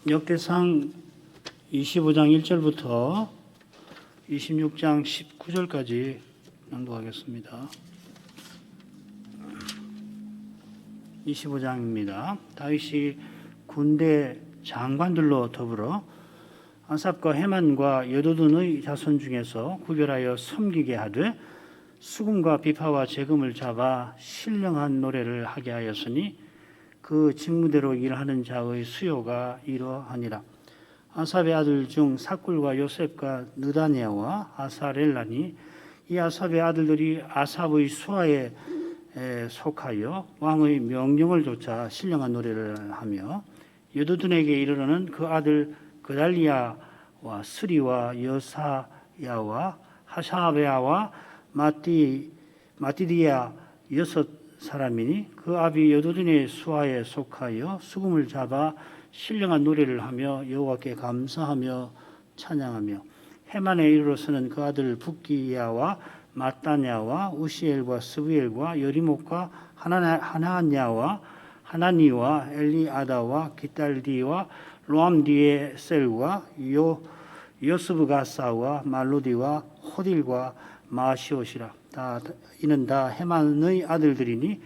역대상 25장 1절부터 26장 19절까지 낭독하겠습니다. 25장입니다. 다윗이 군대 장관들로 더불어 아삽과 헤만과 여두둔의 자손 중에서 구별하여 섬기게 하되 수금과 비파와 재금을 잡아 신령한 노래를 하게 하였으니 그 직무대로 일하는 자의 수요가 이러하니라. 아삽의 아들 중 삭굴과 요셉과 느다냐와 아사렐라니 이 아삽의 아들들이 아삽의 수하에 속하여 왕의 명령을 좇아 신령한 노래를 하며 여두둔에게 이르러는 그 아들 그달리야와 스리와 여사야와 하샤베야와 마띠디야 여섯 사람이니 그 아비 여두둔의 수하에 속하여 수금을 잡아 신령한 노래를 하며 여호와께 감사하며 찬양하며 헤만에 이르러서는 그 아들 붓기야와 마따냐와 우시엘과 스부엘과 여리목과 하나냐와 하나니와 엘리아다와 기딸디와 로암디에셀과 요스브가사와 말로디와 호딜과 마시옷이라. 이는 다 헤만의 아들들이니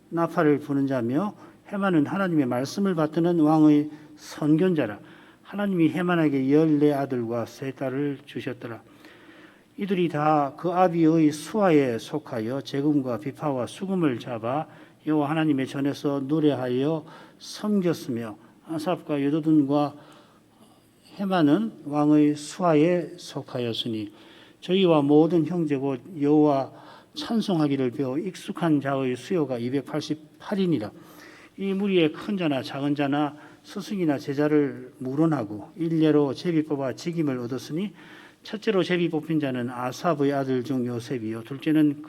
나팔을 부는 자며 헤만은 하나님의 말씀을 받드는 왕의 선견자라. 하나님이 헤만에게 14아들과 3딸을 주셨더라. 이들이 다 그 아비의 수하에 속하여 재금과 비파와 수금을 잡아 여호와 하나님의 전에서 노래하여 섬겼으며 아삽과 여두둔과 헤만은 왕의 수하에 속하였으니 저희와 모든 형제고 여호와 찬송하기를 배워 익숙한 자의 수요가 288이니라. 이 무리에 큰 자나 작은 자나 스승이나 제자를 물어나고 일례로 제비 뽑아 직임을 얻었으니 첫째로 제비 뽑힌 자는 아삽의 아들 중 요셉이요 둘째는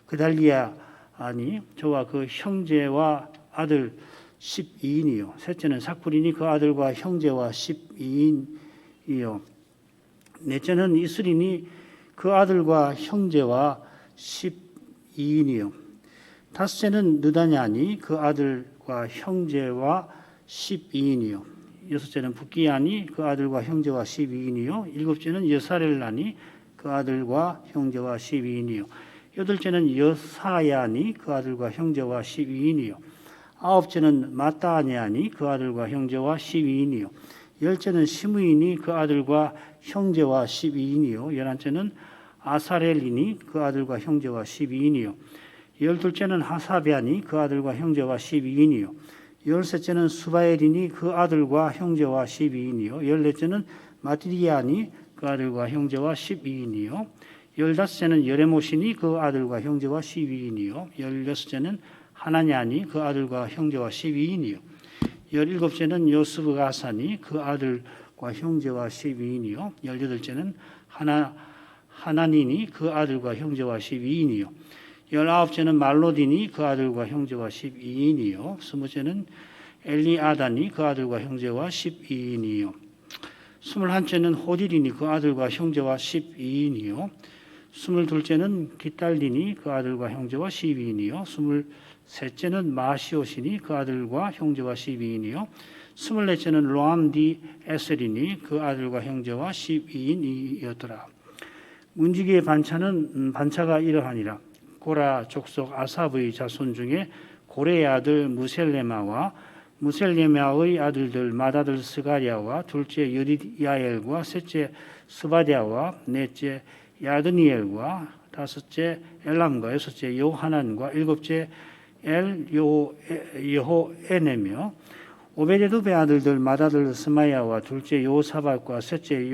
그달리야니 저와 그 형제와 아들 12인이요 셋째는 삭불이니 그 아들과 형제와 12인이요 넷째는 이스리니 그 아들과 형제와 12인이요 다섯째는 느다냐니 그 아들과 형제와 12인이요 여섯째는 붓기야니 그 아들과 형제와 12인이요 일곱째는 여사렐라니 그 아들과 형제와 12인이요 여덟째는 여사야니 그 아들과 형제와 12인이요 아홉째는 마따냐니 그 아들과 형제와 12인이요 열째는 시므이니 그 아들과 형제와 12인이요 열한째는 아사렐이니 그 아들과 형제와 12인이요 열둘째는 하사베아니 그 아들과 형제와 12인이요 열셋째는 수바엘이니 그 아들과 형제와 12인이요 열넷째는 마띠디야니 그 아들과 형제와 12인이요 열다섯째는 여레못이니 그 아들과 형제와 12인이요 열여섯째는 하나냐니 그 아들과 형제와 12인이요 열일곱째는 요스브가사니 그 아들과 형제와 12인이요 열여덟째는 하나니니 그 아들과 형제와 12인이요 열아홉째는 말로디니 그 아들과 형제와 12인이요 스무째는 엘리아다니 그 아들과 형제와 12인이요 스물한째는 호딜이니 그 아들과 형제와 12인이요 스물둘째는 기딸디니 그 아들과 형제와 12인이요 스물셋째는 마시옷이니 그 아들과 형제와 12인이요 스물넷째는 로암디 에셀이니 그 아들과 형제와 12인이었더라. 문지기의 반차가 이러하니라. 고라 족속 아삽의 자손 중에 고레의 아들 무셀레마와 무셀레마의 아들들 맏아들 스가랴와 둘째 여디야엘과 셋째 스바랴와 넷째 야드니엘과 다섯째 엘람과 여섯째 요하난과 일곱째 여호에네며 오베데돔의 아들들 맏아들 스마야와 둘째 요사박과 셋째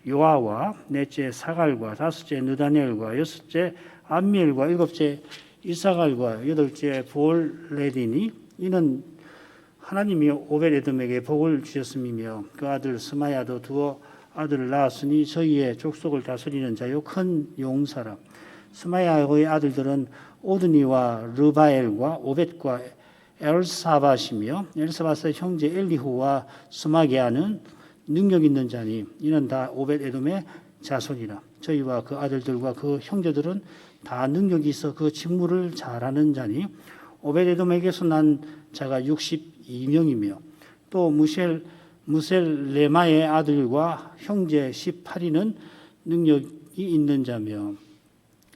요아와 넷째 사갈과 다섯째 느다넬과 여섯째 암미엘과 일곱째 이사갈과 여덟째 볼레디니 이는 하나님이 오베데돔에게 복을 주셨음이며 그 아들 스마야도 두어 아들을 낳았으니 저희의 족속을 다스리는 자요 큰 용사라. 스마야의 아들들은 오드니와 르바엘과 오벳과 엘사밧이며 엘사밧의 형제 엘리후와 스마게아는 능력 있는 자니 이는 다 오벳에돔의 자손이라. 저희와 그 아들들과 그 형제들은 다 능력이 있어 그 직무를 잘하는 자니 오벳에돔에게서 난 자가 62명이며 또 무셀레마의 아들과 형제 18인은 능력이 있는 자며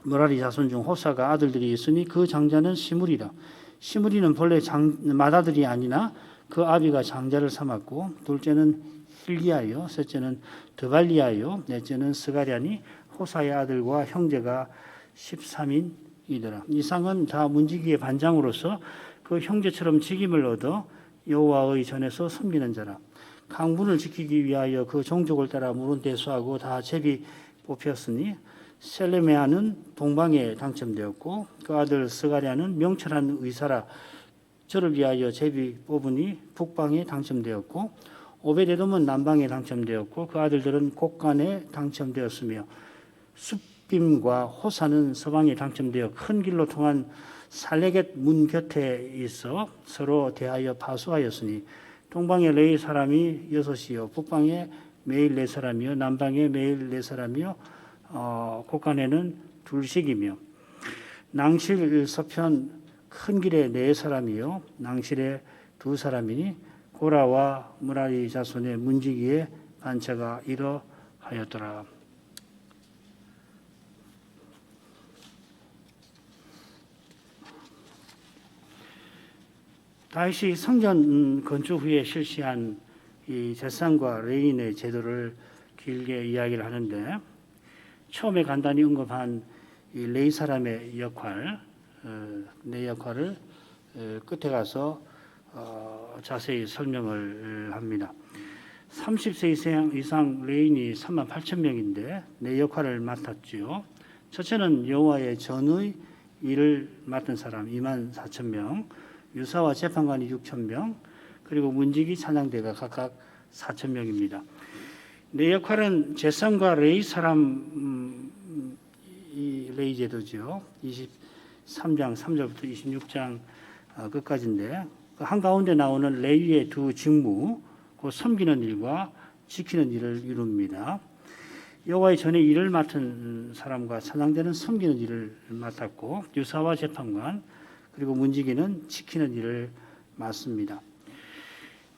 무라리 자손 중 호사가 아들들이 있으니 그 장자는 시므리라. 시므리는 본래 맏아들이 아니나 그 아비가 장자를 삼았고 둘째는 힐기야요, 셋째는 드발리야요, 넷째는 스가랴니 호사의 아들과 형제가 13인이더라. 이상은 다 문지기의 반장으로서 그 형제처럼 직임을 얻어 여호와의 전에서 섬기는 자라. 강분을 지키기 위하여 그 종족을 따라 물은 대수하고 다 제비 뽑혔으니 셀레메아는 동방에 당첨되었고 그 아들 스가랴는 명철한 의사라. 저를 위하여 제비 뽑으니 북방에 당첨되었고 오베데돔은 남방에 당첨되었고 그 아들들은 곡간에 당첨되었으며 숫빔과 호사는 서방에 당첨되어 큰 길로 통한 살레겟 문 곁에 있어 서로 대하여 파수하였으니 동방에 레이 사람이 6이요 북방에 매일 4사람이요 남방에 매일 4사람이요 곡간에는 2씩이며 낭실 서편 큰 길에 4사람이요 낭실에 2사람이니 고라와 무라리 자손의 문지기의 반차가 이러하였더라. 다윗이 성전 건축 후에 실시한 이 제사장과 레위인의 제도를 길게 이야기를 하는데 처음에 간단히 언급한 이 레위 사람의 역할, 내 역할을 끝에 가서 자세히 설명을 합니다. 30세 이상 레위인이 38,000명인데 내 역할을 맡았지요. 첫째는 여호와의 전의 일을 맡은 사람 24,000명, 유사와 재판관이 6,000명, 그리고 문지기 찬양대가 각각 4,000명입니다. 내 역할은 제사장과 레위 사람 이 레위 제도죠. 23장 3절부터 26장 끝까지인데 그 한가운데 나오는 레위의 2 직무, 그 섬기는 일과 지키는 일을 이룹니다. 여호와의 전에 일을 맡은 사람과 찬양대는 섬기는 일을 맡았고 유사와 재판관 그리고 문지기는 지키는 일을 맡습니다.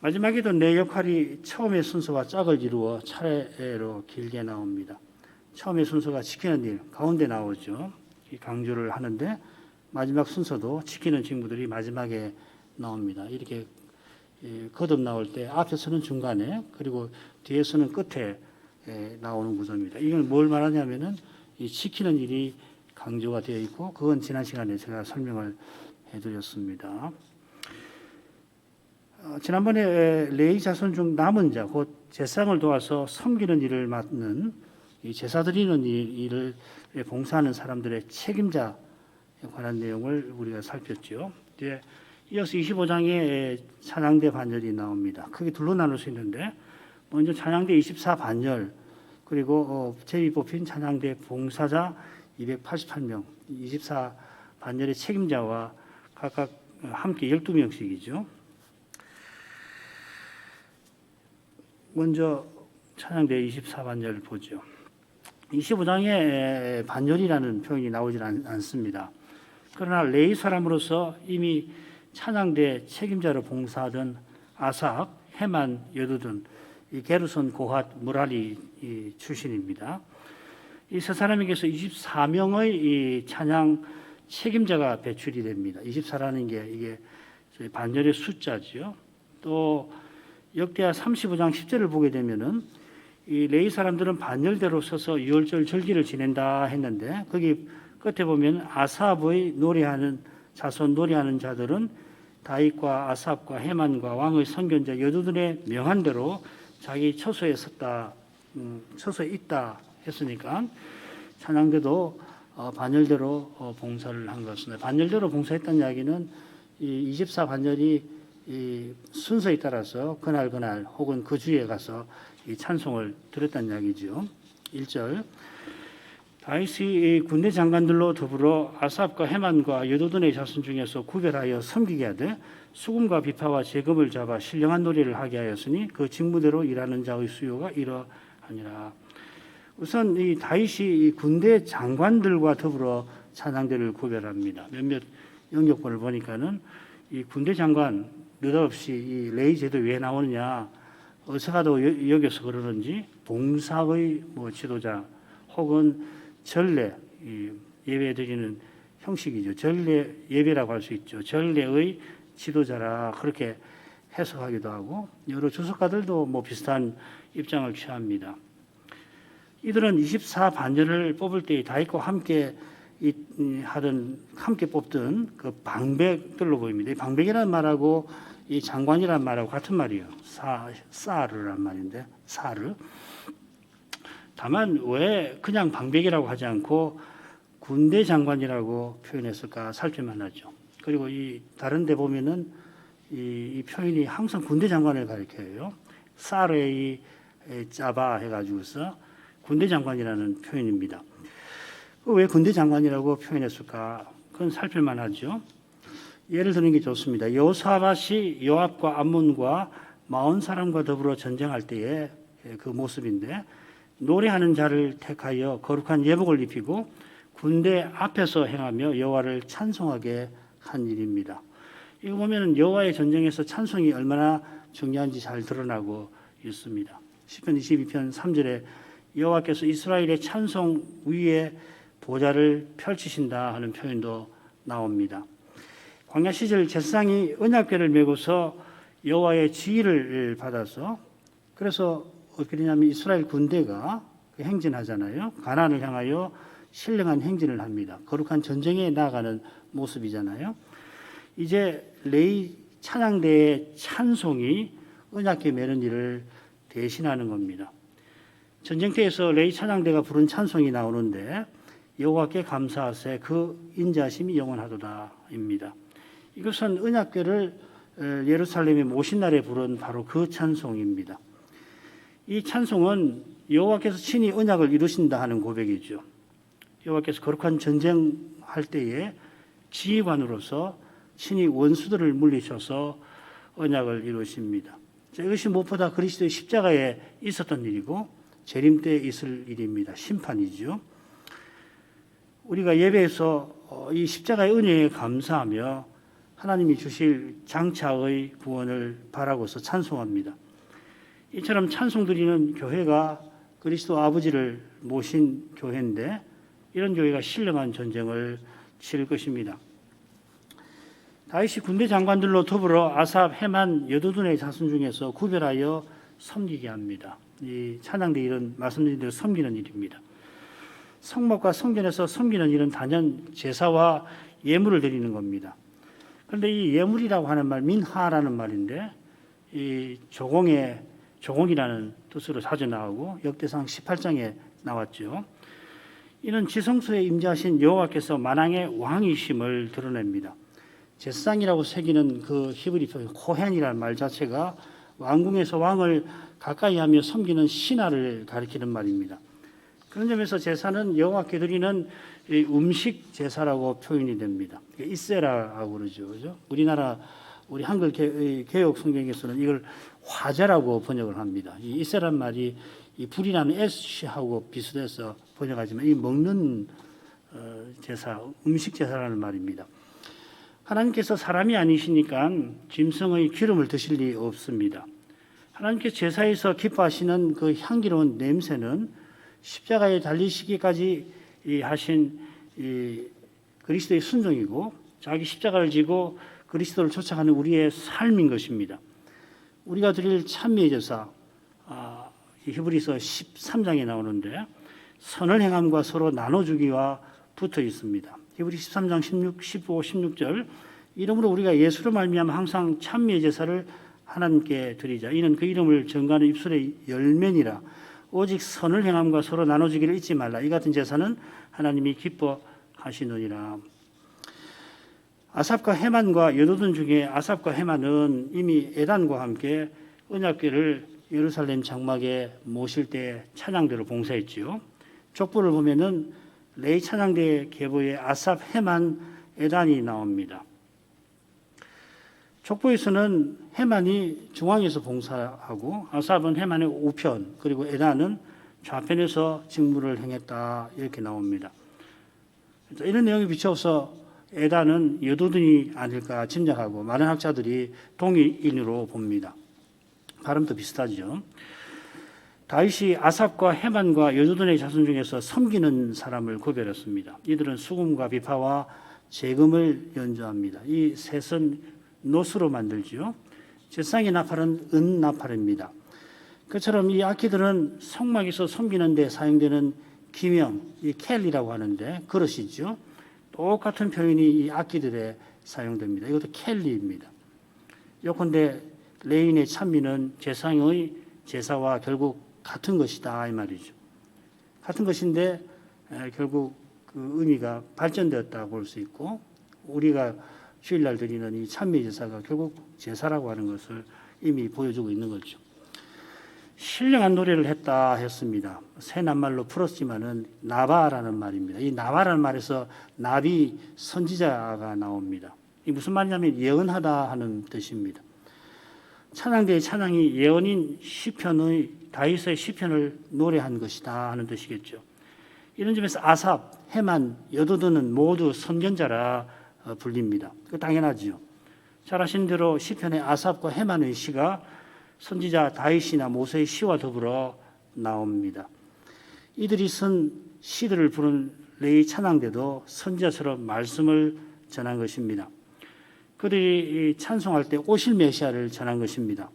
마지막에도 내 역할이 처음의 순서와 짝을 이루어 차례로 길게 나옵니다. 처음의 순서가 지키는 일, 가운데 나오죠. 강조를 하는데 마지막 순서도 지키는 직무들이 마지막에 나옵니다. 이렇게 거듭 나올 때 앞에서는 중간에 그리고 뒤에서는 끝에 나오는 구조입니다. 이건 뭘 말하냐면은 이 지키는 일이 강조가 되어 있고 그건 지난 시간에 제가 설명을 해드렸습니다. 지난번에 레위 자손 중 남은 자, 곧 제사장을 도와서 섬기는 일을 맡는 이 제사 드리는 일을 봉사하는 사람들의 책임자에 관한 내용을 우리가 살폈죠. 이제 이어서 25장에 찬양대 반열이 나옵니다. 크게 둘로 나눌 수 있는데 먼저 찬양대 24반열 그리고 제비 뽑힌 찬양대 봉사자 288명, 24반열의 책임자와 각각 함께 12명씩이죠. 먼저 찬양대 24반열 보죠. 25장에 반열이라는 표현이 나오질 않습니다. 그러나 레위 사람으로서 이미 찬양대 책임자로 봉사하던 아삽, 헤만, 여두둔, 이 게르손, 고핫, 무라리 출신입니다. 이 세 사람에게서 24명의 이 찬양 책임자가 배출이 됩니다. 24라는 게 이게 반열의 숫자죠. 또 역대하 35장 10절을 보게 되면은 이 레위 사람들은 반열대로 서서 유월절 절기를 지낸다 했는데 거기 끝에 보면 아삽의 노래하는 자손 노래하는 자들은 다윗과 아삽과 헤만과 왕의 선견자 여두둔의 명한 대로 자기 처소에 처소에 있다 했으니까 찬양대도 반열대로 봉사를 한 것입니다. 반열대로 봉사했다는 이야기는 이 24반열이 이 순서에 따라서 그날 혹은 그 주에 가서 이 찬송을 드렸다는 이야기죠. 1절 다윗이 군대 장관들로 더불어 아삽과 헤만과 여두둔의 자손 중에서 구별하여 섬기게 하되 수금과 비파와 제금을 잡아 신령한 노래를 하게 하였으니 그 직무대로 일하는 자의 수요가 이러하니라. 우선 이 다윗이 이 군대 장관들과 더불어 찬양대를 구별합니다. 몇몇 영역본을 보니까는 이 군대 장관 느닷없이 이 레위 제도 왜 나오느냐, 어서가도 여겨서 그러는지 봉사의 지도자 혹은 전례, 예배 드리는 형식이죠. 전례 예배라고 할 수 있죠. 전례의 지도자라 그렇게 해석하기도 하고, 여러 주석가들도 비슷한 입장을 취합니다. 이들은 24반절을 뽑을 때 다윗과 함께 함께 뽑던 그 방백들로 보입니다. 이 방백이라는 말하고 이 장관이라는 말하고 같은 말이에요. 사르란 말인데, 사르. 다만 왜 그냥 방백이라고 하지 않고 군대 장관이라고 표현했을까 살펴만 하죠. 그리고 이 다른 데 보면은 이 표현이 항상 군대 장관을 가리켜요. 사르의 짜바 해가지고서 군대 장관이라는 표현입니다. 왜 군대 장관이라고 표현했을까? 그건 살필만 하죠. 예를 드는 게 좋습니다. 여호사밧이 요압과 암몬과 40사람과 더불어 전쟁할 때의 그 모습인데, 노래하는 자를 택하여 거룩한 예복을 입히고 군대 앞에서 행하며 여호와를 찬송하게 한 일입니다. 이거 보면 여호와의 전쟁에서 찬송이 얼마나 중요한지 잘 드러나고 있습니다. 시편 22편 3절에 여호와께서 이스라엘의 찬송 위에 보좌를 펼치신다 하는 표현도 나옵니다. 광야 시절 제사장이 언약궤를 메고서 여호와의 지휘를 받아서, 그래서 어떻게 되냐면 이스라엘 군대가 행진하잖아요. 가나안을 향하여 신령한 행진을 합니다. 거룩한 전쟁에 나아가는 모습이잖아요. 이제 레위 찬양대의 찬송이 언약궤 메는 일을 대신하는 겁니다. 전쟁터에서 레위 찬양대가 부른 찬송이 나오는데, 여호와께 감사하세 그 인자심이 영원하도다입니다. 이것은 언약궤를 예루살렘에 모신 날에 부른 바로 그 찬송입니다. 이 찬송은 여호와께서 친히 언약을 이루신다 하는 고백이죠. 여호와께서 거룩한 전쟁할 때에 지휘관으로서 친히 원수들을 물리셔서 언약을 이루십니다. 이것이 무엇보다 그리스도의 십자가에 있었던 일이고 재림 때에 있을 일입니다. 심판이죠. 우리가 예배에서 이 십자가의 은혜에 감사하며 하나님이 주실 장차의 구원을 바라고서 찬송합니다. 이처럼 찬송 드리는 교회가 그리스도 아버지를 모신 교회인데, 이런 교회가 신령한 전쟁을 치를 것입니다. 다윗이 군대 장관들로 더불어 아삽, 헤만, 여두둔의 자손 중에서 구별하여 섬기게 합니다. 이 찬양대 일은 말씀드린 대로 섬기는 일입니다. 성막과 성전에서 섬기는 일은 단연 제사와 예물을 드리는 겁니다. 그런데 이 예물이라고 하는 말, 민하라는 말인데, 이 조공이라는 뜻으로 자주 나오고 역대상 18장에 나왔죠. 이는 지성소에 임재하신 여호와께서 만왕의 왕이심을 드러냅니다. 제사장이라고 새기는 그 히브리 표현 코헨이라는 말 자체가 왕궁에서 왕을 가까이 하며 섬기는 신하를 가리키는 말입니다. 그런 점에서 제사는 여호와께 드리는 음식 제사라고 표현이 됩니다. 이세라라고 그러죠. 그죠? 우리 한글 개역 성경에서는 이걸 화제라고 번역을 합니다. 이 이세란 말이 이 불이라는 에스하고 비슷해서 번역하지만 이 먹는 제사, 음식 제사라는 말입니다. 하나님께서 사람이 아니시니까 짐승의 기름을 드실 리 없습니다. 하나님께서 제사에서 기뻐하시는 그 향기로운 냄새는 십자가에 달리시기까지 하신 그리스도의 순종이고, 자기 십자가를 지고 그리스도를 쫓아가는 우리의 삶인 것입니다. 우리가 드릴 찬미의 제사, 히브리서 13장에 나오는데 선을 행함과 서로 나눠주기와 붙어 있습니다. 히브리 13장 15, 16절, 이름으로 우리가 예수로 말미암아 항상 찬미의 제사를 하나님께 드리자. 이는 그 이름을 전가하는 입술의 열매니라. 오직 선을 행함과 서로 나눠주기를 잊지 말라. 이 같은 제사는 하나님이 기뻐하시느니라. 아삽과 헤만과 여두둔 중에 아삽과 헤만은 이미 에단과 함께 언약궤를 예루살렘 장막에 모실 때 찬양대로 봉사했지요. 족보를 보면은 레위 찬양대 계보에 아삽, 헤만, 에단이 나옵니다. 족보에서는 헤만이 중앙에서 봉사하고 아삽은 헤만의 우편, 그리고 에단은 좌편에서 직무를 행했다 이렇게 나옵니다. 이런 내용에 비춰서 에다는 여두둔이 아닐까 짐작하고 많은 학자들이 동일인으로 봅니다. 발음도 비슷하죠. 다윗이 아삽과 헤만과 여두둔의 자손 중에서 섬기는 사람을 구별했습니다. 이들은 수금과 비파와 재금을 연주합니다. 이 셋은 노수로 만들지요. 제상의 나팔은 은 나팔입니다. 그처럼 이 악기들은 성막에서 섬기는 데 사용되는 기명, 이 켈이라고 하는데 그릇이죠. 똑같은 표현이 이 악기들에 사용됩니다. 이것도 켈리입니다. 요컨대 레인의 찬미는 제상의 제사와 결국 같은 것이다 이 말이죠. 같은 것인데 결국 그 의미가 발전되었다고 볼 수 있고 우리가 주일날 드리는 이 찬미 제사가 결국 제사라고 하는 것을 이미 보여주고 있는 거죠. 신령한 노래를 했다 했습니다. 새 낱말로 풀었지만은 나바라는 말입니다. 이 나바라는 말에서 나비 선지자가 나옵니다. 이 무슨 말이냐면 예언하다 하는 뜻입니다. 찬양대의 찬양이 예언인 시편의 다윗의 시편을 노래한 것이다 하는 뜻이겠죠. 이런 점에서 아삽, 헤만, 여두둔은 모두 선견자라 불립니다. 그 당연하지요. 잘 아신 대로 시편의 아삽과 헤만의 시가 선지자 다윗이나 모세의 시와 더불어 나옵니다. 이들이 쓴 시들을 부른 레위 찬양대도 선지자처럼 말씀을 전한 것입니다. 그들이 찬송할 때 오실 메시아를 전한 것입니다.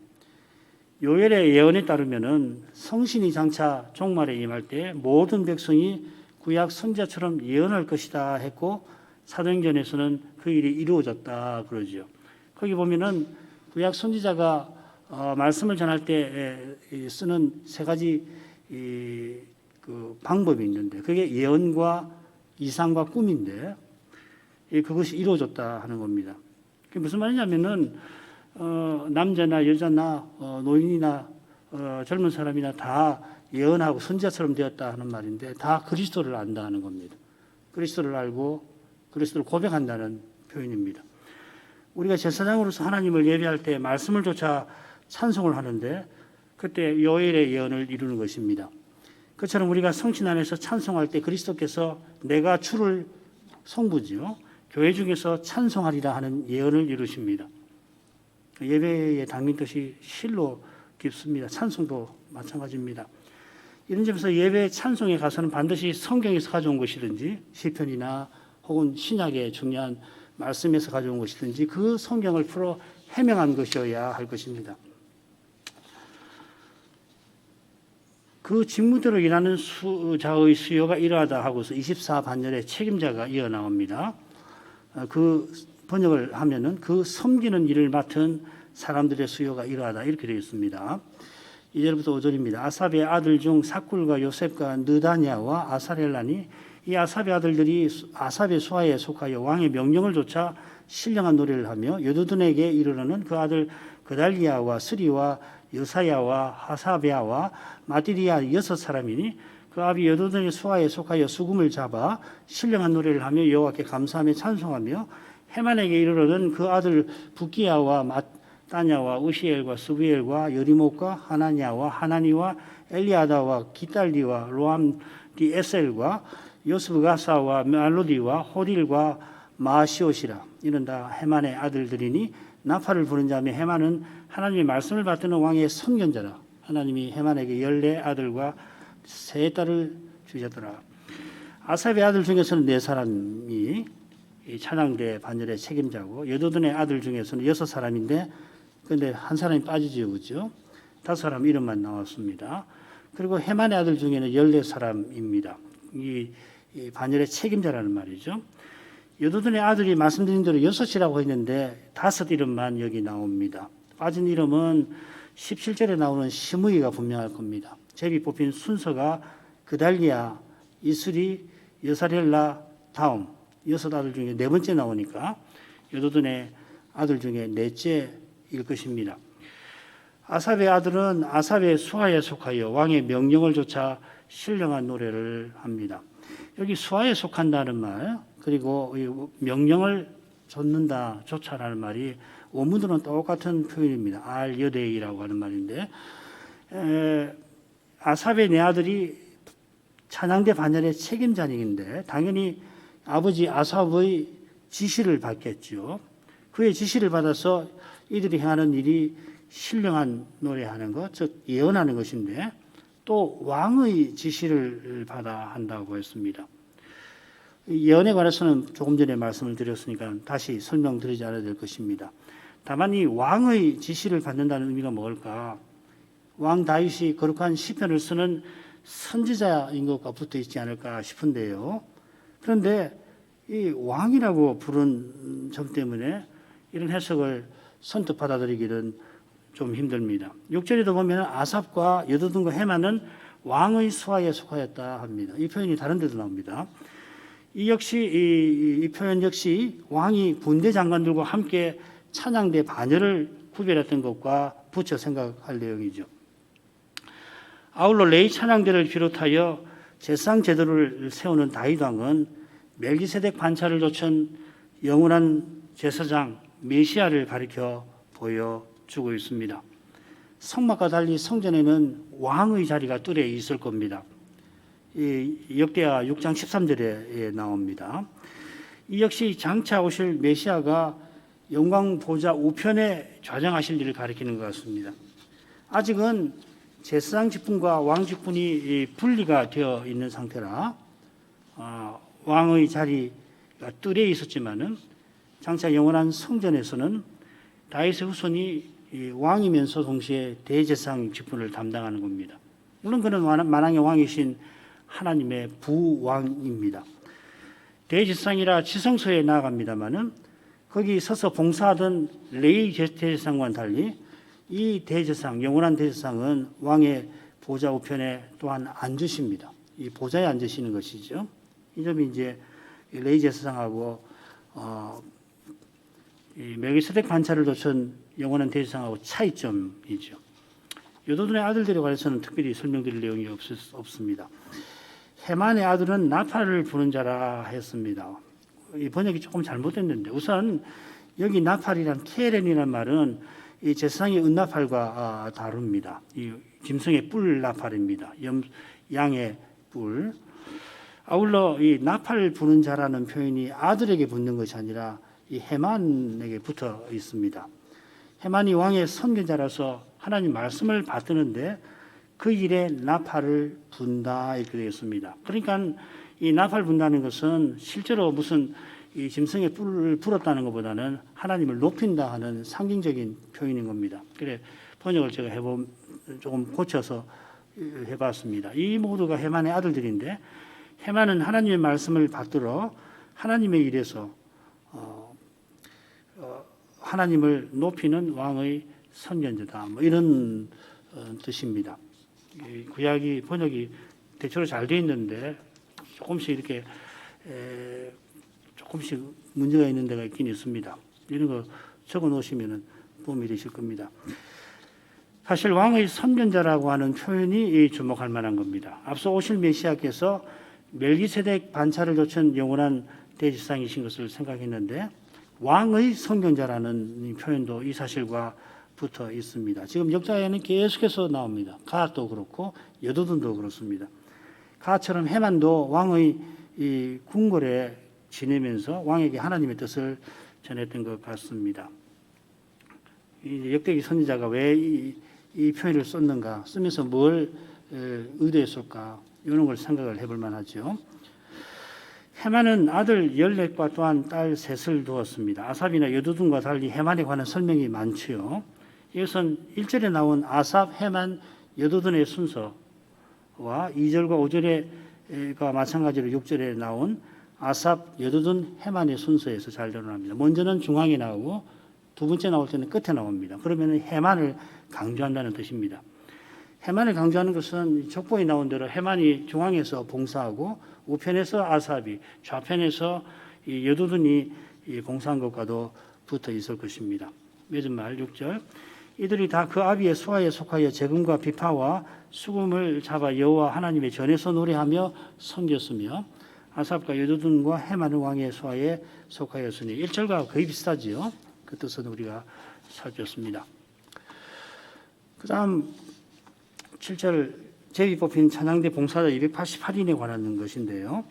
요엘의 예언에 따르면은 성신이 장차 종말에 임할 때 모든 백성이 구약 선지자처럼 예언할 것이다 했고 사도행전에서는 그 일이 이루어졌다 그러죠. 거기 보면은 구약 선지자가 말씀을 전할 때 쓰는 세 가지 그 방법이 있는데 그게 예언과 이상과 꿈인데 그것이 이루어졌다 하는 겁니다. 그게 무슨 말이냐면은 남자나 여자나 노인이나 젊은 사람이나 다 예언하고 선지자처럼 되었다 하는 말인데 다 그리스도를 안다 하는 겁니다. 그리스도를 알고 그리스도를 고백한다는 표현입니다. 우리가 제사장으로서 하나님을 예배할 때 말씀을 조차 찬송을 하는데 그때 요엘의 예언을 이루는 것입니다. 그처럼 우리가 성신 안에서 찬송할 때 그리스도께서 내가 주를 성부지요. 교회 중에서 찬송하리라 하는 예언을 이루십니다. 예배의 당긴 뜻이 실로 깊습니다. 찬송도 마찬가지입니다. 이런 점에서 예배 찬송에 가서는 반드시 성경에서 가져온 것이든지 시편이나 혹은 신약의 중요한 말씀에서 가져온 것이든지 그 성경을 풀어 해명한 것이어야 할 것입니다. 그 직무대로 일하는 자의 수요가 이러하다 하고서 24반열의 책임자가 이어나옵니다. 그 번역을 하면은 그 섬기는 일을 맡은 사람들의 수요가 이러하다 이렇게 되어 있습니다. 2절부터 5절입니다. 아삽의 아들 중 사꿀과 요셉과 느다냐와 아사렐라니 이 아삽의 아들들이 아삽의 수하에 속하여 왕의 명령을 조차 신령한 노래를 하며 여두둔에게 이르러는 그 아들 그달리아와 스리와 여사야와 하사베아와 마디리아 6사람이니 그 아비 여두둔의 수하에 속하여 수금을 잡아 신령한 노래를 하며 여호와께 감사하며 찬송하며 헤만에게 이르러는 그 아들 부기야와 마따냐와 우시엘과 스부엘과 여리목과 하나냐와 하나니와 엘리아다와 기달리와 로암디 에셀과 요스브가사와 말로디와 호딜과 마시옷이라 이는 다 헤만의 아들들이니 나팔을 부는 자며 헤만은 하나님의 말씀을 받드는 왕의 선견자라. 하나님이 헤만에게 14아들과 3딸을 주셨더라. 아삽의 아들 중에서는 4사람이 찬양대 반열의 책임자고 여두둔의 아들 중에서는 6사람인데 그런데 한 사람이 빠지지요. 그렇죠? 5사람 이름만 나왔습니다. 그리고 헤만의 아들 중에는 14사람입니다. 이 반열의 책임자라는 말이죠. 여두둔의 아들이 말씀드린 대로 6이라고 했는데 5 이름만 여기 나옵니다. 빠진 이름은 17절에 나오는 시므이가 분명할 겁니다. 제비 뽑힌 순서가 그달리아, 이스리, 여사렐라 다음 6 아들 중에 4번째 나오니까 여두둔의 아들 중에 4째일 것입니다. 아삽의 아들은 아삽의 수하에 속하여 왕의 명령을 조차 신령한 노래를 합니다. 여기 수하에 속한다는 말 그리고 명령을 좇는다, 조차라는 말이 원문으로는 똑같은 표현입니다. 알여대이라고 하는 말인데 아삽의 4아들이 찬양대 반열의 책임자인데 당연히 아버지 아삽의 지시를 받겠죠. 그의 지시를 받아서 이들이 행하는 일이 신령한 노래하는 것, 즉 예언하는 것인데 또 왕의 지시를 받아 한다고 했습니다. 예언에 관해서는 조금 전에 말씀을 드렸으니까 다시 설명드리지 않아도 될 것입니다. 다만 이 왕의 지시를 받는다는 의미가 뭘까? 왕 다윗이 거룩한 시편을 쓰는 선지자인 것과 붙어 있지 않을까 싶은데요. 그런데 이 왕이라고 부른 점 때문에 이런 해석을 선뜻 받아들이기는 좀 힘듭니다. 6절에도 보면 아삽과 여두둔과 헤만은 왕의 수하에 속하였다 합니다. 이 표현이 다른 데도 나옵니다. 이 역시 이 표현 역시 왕이 군대 장관들과 함께 찬양대 반열을 구별했던 것과 붙여 생각할 내용이죠. 아울러 레위 찬양대를 비롯하여 제상 제도를 세우는 다윗 왕은 멜기세덱 반차를 좇은 영원한 제사장 메시아를 가리켜 보여주고 있습니다. 성막과 달리 성전에는 왕의 자리가 뜰에 있을 겁니다. 이 역대하 6장 13절에 나옵니다. 이 역시 장차 오실 메시아가 영광 보좌 우편에 좌정하실 일을 가리키는 것 같습니다. 아직은 제사장 직분과 왕 직분이 분리가 되어 있는 상태라 왕의 자리가 뜰에 있었지만은 장차 영원한 성전에서는 다윗의 후손이 왕이면서 동시에 대제사장 직분을 담당하는 겁니다. 물론 그는 만왕의 왕이신 하나님의 부왕입니다. 대제사장이라 지성소에 나아갑니다마는 거기 서서 봉사하던 레위 대제사장과는 달리 이 대제사장, 영원한 대제사장은 왕의 보좌 우편에 또한 앉으십니다. 이 보좌에 앉으시는 것이죠. 이 점이 이제 레위 제사장하고 이 멜기세덱 반차를 좇은 영원한 대제사장하고 차이점이죠. 여도둔의 아들들에 관해서는 특별히 설명드릴 내용이 없습니다. 헤만의 아들은 나팔을 부는 자라 했습니다. 이 번역이 조금 잘못됐는데 우선 여기 나팔이란 케렌이라는 말은 이 제사장의 은나팔과 다릅니다. 이 짐승의 뿔 나팔입니다. 양의 뿔. 아울러 이 나팔 부는 자라는 표현이 아들에게 붙는 것이 아니라 이 헤만에게 붙어 있습니다. 헤만이 왕의 선견자라서 하나님 말씀을 받드는데 그 일에 나팔을 분다 이렇게 되어 있습니다. 그러니까 이 나팔 분다는 것은 실제로 무슨 이 짐승의 뿔을 불었다는 것보다는 하나님을 높인다 하는 상징적인 표현인 겁니다. 그래 번역을 제가 조금 고쳐서 해봤습니다. 이 모두가 헤만의 아들들인데 헤만은 하나님의 말씀을 받들어 하나님의 일에서 하나님을 높이는 왕의 선견자다. 뭐 이런 뜻입니다. 구약이 번역이 대체로 잘 되어 있는데 조금씩 이렇게 조금씩 문제가 있는 데가 있긴 있습니다. 이런 거 적어 놓으시면 도움이 되실 겁니다. 사실 왕의 선견자라고 하는 표현이 주목할 만한 겁니다. 앞서 오실 메시아께서 멜기세덱 반차를 좇은 영원한 대제사장이신 것을 생각했는데 왕의 선견자라는 표현도 이 사실과 붙어 있습니다. 지금 역사에는 계속해서 나옵니다. 갓도 그렇고 여도둔도 그렇습니다. 갓처럼 헤만도 왕의 이 궁궐에 지내면서 왕에게 하나님의 뜻을 전했던 것 같습니다. 이 역대기 선지자가 왜 이 표현을 썼는가, 쓰면서 뭘 의도했을까, 이런 걸 생각을 해볼 만하죠. 헤만은 아들 14과 또한 딸 셋을 두었습니다. 아삽이나 여두둔과 달리 헤만에 관한 설명이 많지요. 이것은 1절에 나온 아삽, 헤만, 여두둔의 순서와 2절과 5절과 마찬가지로 6절에 나온 아삽, 여두둔, 헤만의 순서에서 잘 드러납니다. 먼저는 중앙에 나오고 두 번째 나올 때는 끝에 나옵니다. 그러면 헤만을 강조한다는 뜻입니다. 헤만을 강조하는 것은 족보에 나온 대로 헤만이 중앙에서 봉사하고 우편에서 아삽이, 좌편에서 이 여두둔이 봉사한 것과도 붙어 있을 것입니다. 맺은 말 6절. 이들이 다 그 아비의 수하에 속하여 재금과 비파와 수금을 잡아 여호와 하나님의 전에서 노래하며 섬겼으며 아삽과 여두둔과 헤만 왕의 수하에 속하였으니 1절과 거의 비슷하지요. 그 뜻은 우리가 살폈습니다. 그 다음 7절 제비 뽑힌 찬양대 봉사자 288인에 관한 것인데요.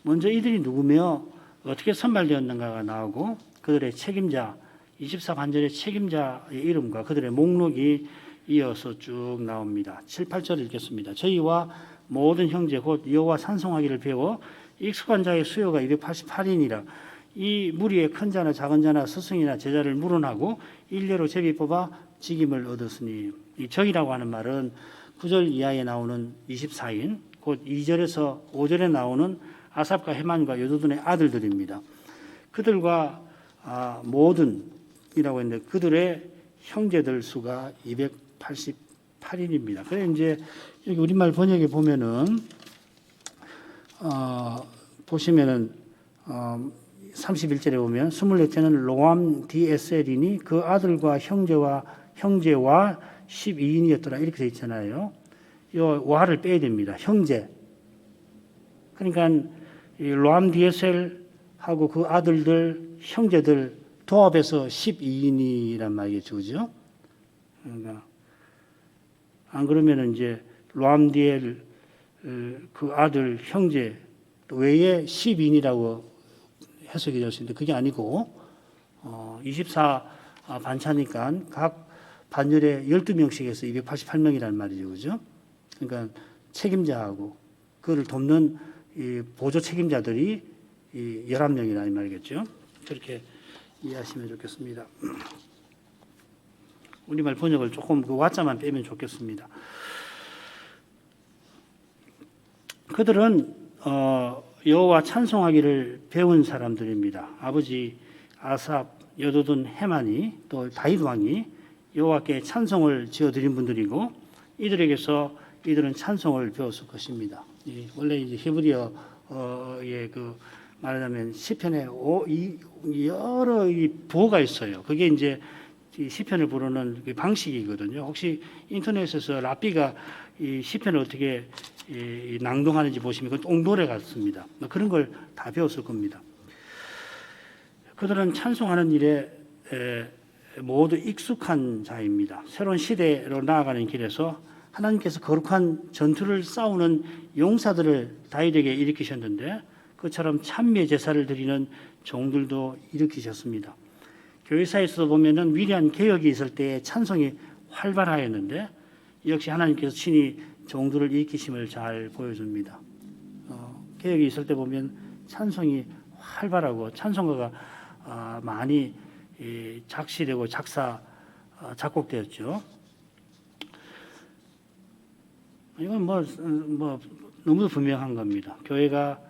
먼저 이들이 누구며 어떻게 선발되었는가가 나오고 그들의 책임자 24반절의 책임자의 이름과 그들의 목록이 이어서 쭉 나옵니다. 7, 8절 읽겠습니다. 저희와 모든 형제 곧 여호와 찬송하기를 배워 익숙한 자의 수요가 288인이라. 이 무리의 큰 자나 작은 자나 스승이나 제자를 물어나고 일례로 제비 뽑아 직임을 얻었으니, 이 저희라고 하는 말은 9절 이하에 나오는 24인 곧 2절에서 5절에 나오는 아삽과 헤만과 여두둔의 아들들입니다. 그들과 모든이라고 했는데 그들의 형제들 수가 288인입니다. 그래 이제 여기 우리말 번역에 보면은 보시면은 31절에 보면 24째는 로암 디에셀이니 그 아들과 형제와 12인이었더라 이렇게 되어 있잖아요. 이 와를 빼야 됩니다. 형제. 그러니까 이 로암 디에셀하고 그 아들들 형제들 도합해서 12인이란 말이겠죠, 그죠? 그러니까 안 그러면은 이제 로암 디엘 그 아들 형제 외에 12인이라고 해석이 될 수 있는데 그게 아니고 24 반차니까 각 반열에 12명씩 해서 288명이라는 말이죠. 그죠? 그러니까 책임자하고 그를 돕는 이 보조 책임자들이 11명이라는 말이겠죠. 그렇게 이해하시면 좋겠습니다. 우리말 번역을 조금 그 와자만 빼면 좋겠습니다. 그들은 여호와 찬송하기를 배운 사람들입니다. 아버지 아삽, 여두둔, 헤만이 또 다윗 왕이 여호와께 찬송을 지어드린 분들이고 이들은 찬송을 배웠을 것입니다. 원래 이제 히브리어의 그 말하자면 시편에 여러 부호가 있어요. 그게 이제 시편을 부르는 방식이거든요. 혹시 인터넷에서 라비가 이 시편을 어떻게 낭독하는지 보시면 그건 옥노래 같습니다. 그런 걸 다 배웠을 겁니다. 그들은 찬송하는 일에 모두 익숙한 자입니다. 새로운 시대로 나아가는 길에서 하나님께서 거룩한 전투를 싸우는 용사들을 다윗에게 일으키셨는데 그처럼 찬미의 제사를 드리는 종들도 일으키셨습니다. 교회사에서 보면은 위대한 개혁이 있을 때 찬송이 활발하였는데 역시 하나님께서 친히 종들을 일으키심을 잘 보여줍니다. 개혁이 있을 때 보면 찬송이 활발하고 찬송가가 많이 작시되고 작곡되었죠. 이건 너무 분명한 겁니다. 교회가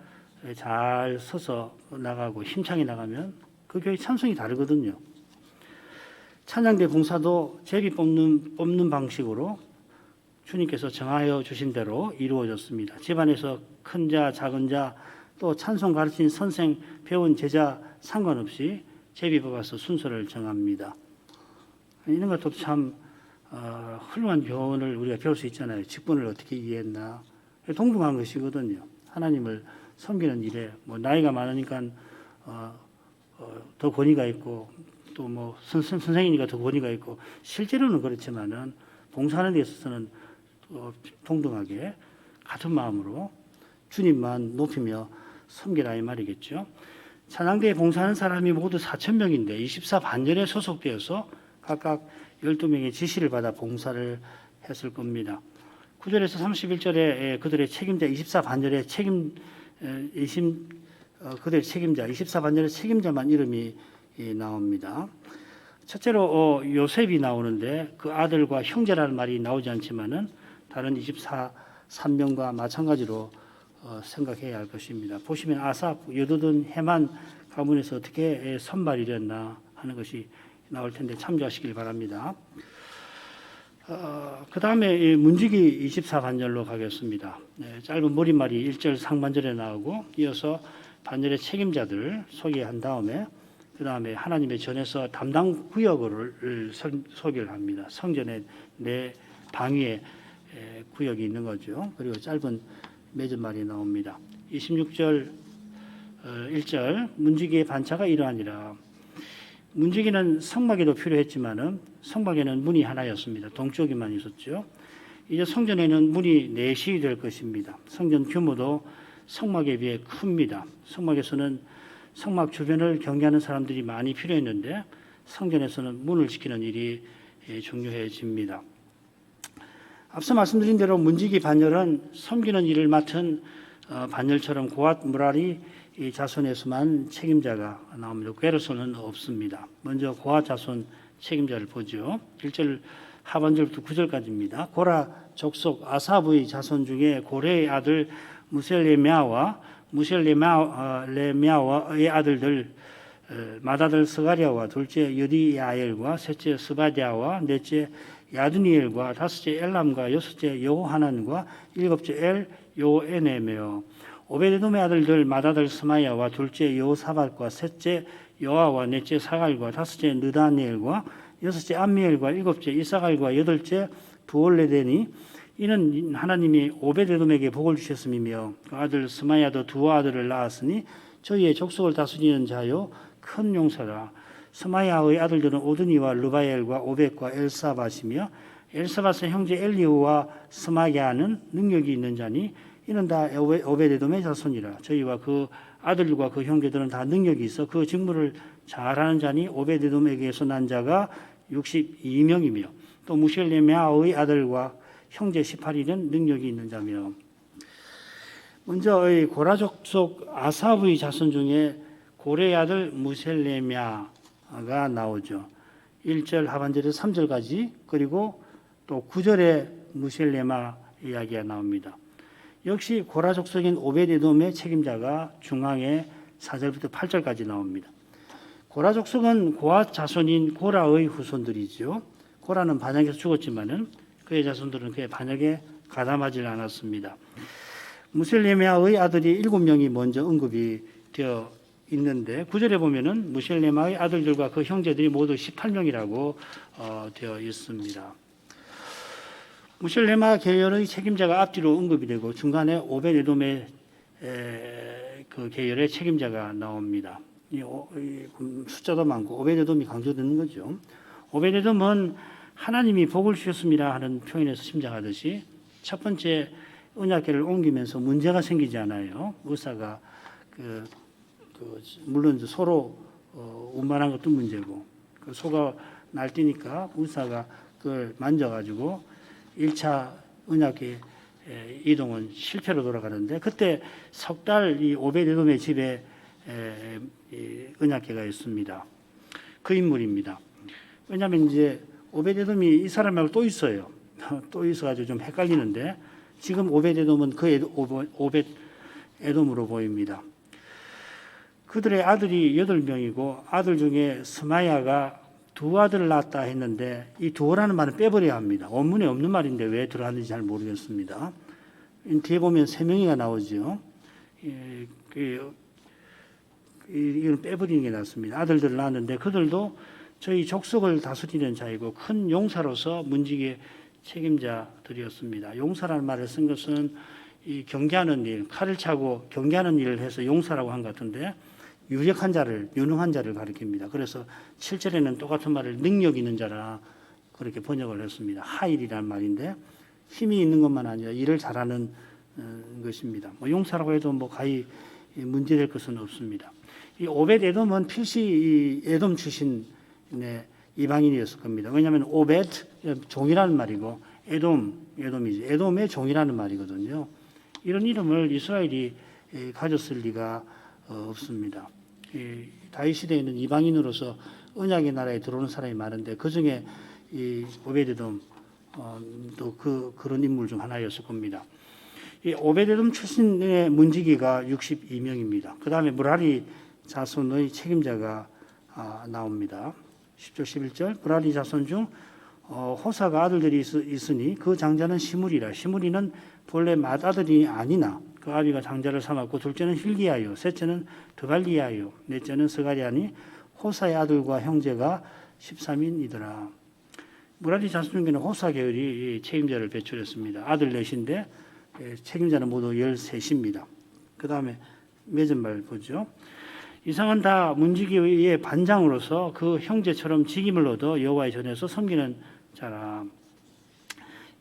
잘 서서 나가고 힘차게 나가면 그 교회 찬송이 다르거든요. 찬양대 봉사도 제비 뽑는 방식으로 주님께서 정하여 주신 대로 이루어졌습니다. 집안에서 큰 자, 작은 자, 또 찬송 가르친 선생, 배운 제자 상관없이 제비 뽑아서 순서를 정합니다. 이런 것도 참 훌륭한 교훈을 우리가 배울 수 있잖아요. 직분을 어떻게 이해했나. 동등한 것이거든요. 하나님을 섬기는 일에 나이가 많으니까 더 권위가 있고 또 선생이니까 더 권위가 있고 실제로는 그렇지만은 봉사하는 데 있어서는 동등하게 같은 마음으로 주님만 높이며 섬기라 이 말이겠죠. 찬양대에 봉사하는 사람이 모두 4,000명인데 24반절에 소속되어서 각각 12명의 지시를 받아 봉사를 했을 겁니다. 9절에서 31절에 그들의 책임자 24반절의 그들의 책임자 24반절의 책임자만 이름이 나옵니다. 첫째로 요셉이 나오는데 그 아들과 형제라는 말이 나오지 않지만은 다른 24산명과 마찬가지로 생각해야 할 것입니다. 보시면 아삽, 여두둔, 헤만 가문에서 어떻게 선발이 됐나 하는 것이 나올 텐데 참조하시길 바랍니다. 그 다음에 문지기 24반절로 가겠습니다. 짧은 머리말이 1절 상반절에 나오고 이어서 반절의 책임자들 소개한 다음에 그 다음에 하나님의 전에서 담당 구역을 소개를 합니다. 성전의 네 방위에 구역이 있는 거죠. 그리고 짧은 맺은말이 나옵니다. 26절 1절 문지기의 반차가 이러하니라. 문지기는 성막에도 필요했지만은 성막에는 문이 하나였습니다. 동쪽에만 있었죠. 이제 성전에는 문이 넷이 될 것입니다. 성전 규모도 성막에 비해 큽니다. 성막에서는 성막 주변을 경계하는 사람들이 많이 필요했는데 성전에서는 문을 지키는 일이 중요해집니다. 앞서 말씀드린 대로 문지기 반열은 섬기는 일을 맡은 반열처럼 고앗 무라리 자손에서만 책임자가 나옵니다. 괴로서는 없습니다. 먼저 고앗 자손 책임자를 보죠. 1절 하반절부터 9절까지입니다. 고라 족속 아사브의 자손 중에 고레의 아들 무셀레미아와 무셀레미아의 아들들 맏아들 스가랴와 둘째 여디야엘과 셋째 스바디아와 넷째 야드니엘과 다섯째 엘람과 여섯째 여호하난과 일곱째 엘 요에네며 오베데돔의 아들들 맏아들 스마야와 둘째 여호사밧과 셋째 여아와 넷째 사갈과 다섯째 느다니엘과 여섯째 암미엘과 일곱째 이사갈과 여덟째 부올레데니 이는 하나님이 오베데돔에게 복을 주셨음이며 그 아들 스마야도 두 아들을 낳았으니 저희의 족속을 다스리는 자요 큰 용사라. 스마야의 아들들은 오드니와 르바엘과 오벳과 엘사밧이며 엘사밧의 형제 엘리후와 스마야는 능력이 있는 자니 이는 다 오베데돔의 자손이라. 저희와 그 아들과 그 형제들은 다 능력이 있어 그 직무를 잘하는 자니 오베데돔에게서 난 자가 62명이며 또 무셀레미아의 아들과 형제 18인은 능력이 있는 자며. 먼저 고라 족속 아삽의 자손 중에 고레의 아들 무셀레미아가 나오죠. 1절 하반절에서 3절까지 그리고 또 9절에 무셀레마 이야기가 나옵니다. 역시 고라 족속인 오베데돔의 책임자가 중앙에 4절부터 8절까지 나옵니다. 고라 족속은 고앗 자손인 고라의 후손들이죠. 고라는 반역에서 죽었지만은 그의 자손들은 그의 반역에 가담하지 않았습니다. 무셀레미아의 아들이 7명이 먼저 언급이 되어 있는데 9절에 보면은 무셀레마의 아들들과 그 형제들이 모두 18명이라고 되어 있습니다. 무셀레마 계열의 책임자가 앞뒤로 언급이 되고 중간에 오베데돔의 그 계열의 책임자가 나옵니다. 이 숫자도 많고 오베데돔이 강조되는 거죠. 오베데돔은 하나님이 복을 주셨습니다 하는 표현에서 심장하듯이 첫 번째 언약궤를 옮기면서 문제가 생기지 않아요. 의사가 물론 서로 운반한 것도 문제고 그 소가 날뛰니까 의사가 그걸 만져가지고 1차 언약궤 이동은 실패로 돌아가는데 그때 석 달 이 오베데돔의 집에 언약궤가 있습니다. 그 인물입니다. 왜냐하면 이제 오베데돔이 이 사람 말고 또 있어요. 또 있어가지고 좀 헷갈리는데 지금 오베데돔은 그 오벳에돔으로 보입니다. 그들의 아들이 8명이고 아들 중에 스마야가 두 아들을 낳았다 했는데 이 두라는 말은 빼버려야 합니다. 원문에 없는 말인데 왜 들어갔는지 잘 모르겠습니다. 뒤에 보면 3명이가 나오죠. 이건 빼버리는 게 낫습니다. 아들들을 낳았는데 그들도 저희 족속을 다스리는 자이고 큰 용사로서 문지기의 책임자들이었습니다. 용사라는 말을 쓴 것은 이 경계하는 일, 칼을 차고 경계하는 일을 해서 용사라고 한 것 같은데 유력한 자를, 유능한 자를 가리킵니다. 그래서 7절에는 똑같은 말을 능력 있는 자라 그렇게 번역을 했습니다. 하일이라는 말인데 힘이 있는 것만 아니라 일을 잘하는 것입니다. 용사라고 해도 가히 문제될 것은 없습니다. 이 오벳에돔은 필시 이 에돔 출신의 이방인이었을 겁니다. 왜냐하면 오벳 종이라는 말이고 에돔이지 에돔의 종이라는 말이거든요. 이런 이름을 이스라엘이 가졌을 리가 없습니다. 다윗 시대에는 이방인으로서 언약의 나라에 들어오는 사람이 많은데 그 중에 이 오벳에돔 또 그런 인물 중 하나였을 겁니다. 이 오벳에돔 출신의 문지기가 62명입니다. 그 다음에 무라리 자손의 책임자가 나옵니다. 10절 11절 무라리 자손 중 호사가 아들들이 있으니 그 장자는 시므리라. 시므리는 본래 맏아들이 아니나 그 아비가 장자를 삼았고 둘째는 힐기야요 셋째는 드발리야요 넷째는 스가랴니 호사의 아들과 형제가 13인이더라. 무라리 자손 중에는 호사 계열이 책임자를 배출했습니다. 아들 넷인데 책임자는 모두 13입니다. 그 다음에 맺은말 보죠. 이상은 다 문지기의 반장으로서 그 형제처럼 직임을 얻어 여호와의 전에서 섬기는 자라.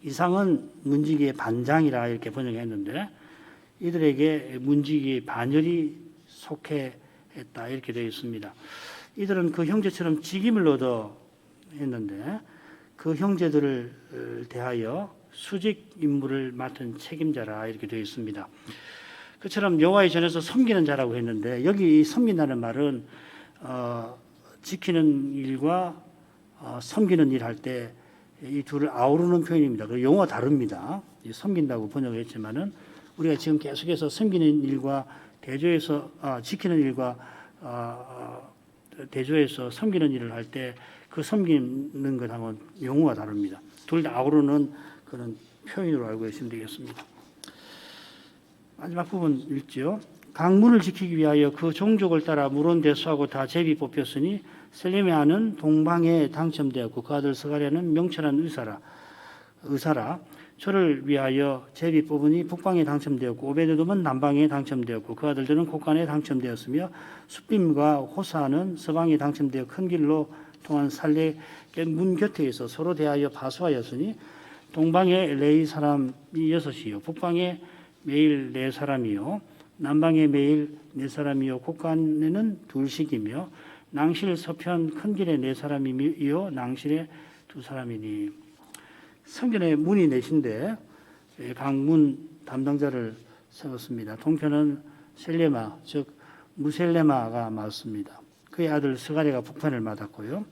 이상은 문지기의 반장이라 이렇게 번역했는데 이들에게 문지기의 반열이 속해 했다 이렇게 되어 있습니다. 이들은 그 형제처럼 직임을 얻어 했는데 그 형제들을 대하여 수직 임무를 맡은 책임자라 이렇게 되어 있습니다. 그처럼 여호와의 전에서 섬기는 자라고 했는데 여기 섬긴다는 말은 지키는 일과 섬기는 일 할 때 이 둘을 아우르는 표현입니다. 그 용어가 다릅니다. 섬긴다고 번역을 했지만은 우리가 지금 계속해서 섬기는 일과 대조해서 지키는 일과 대조해서 섬기는 일을 할 때 그 섬기는 것하고는 용어가 다릅니다. 둘 다 아우르는 그런 표현으로 알고 계시면 되겠습니다. 마지막 부분 읽지요. 강문을 지키기 위하여 그 종족을 따라 물온 대수하고 다 제비 뽑혔으니 셀레미아는 동방에 당첨되었고 그 아들 스가랴는 명철한 의사라. 저를 위하여 제비 뽑으니 북방에 당첨되었고 오베데돔은 남방에 당첨되었고 그 아들들은 곡간에 당첨되었으며 숫빔과 호사는 서방에 당첨되어 큰 길로 통한 살레 문 곁에 있어 서로 대하여 파수하였으니 동방에 레이 사람이 6이요 북방에 매일 4사람이요 남방에 매일 4사람이요 곡간에는 2씩이며 낭실 서편 큰 길에 4사람이요 낭실에 2사람이니. 성전의 문이 4인데 강문 담당자를 세웠습니다. 동편은 셀레마 즉 무셀레마가 맡습니다. 그의 아들 스가랴가 북편을 맡았고요.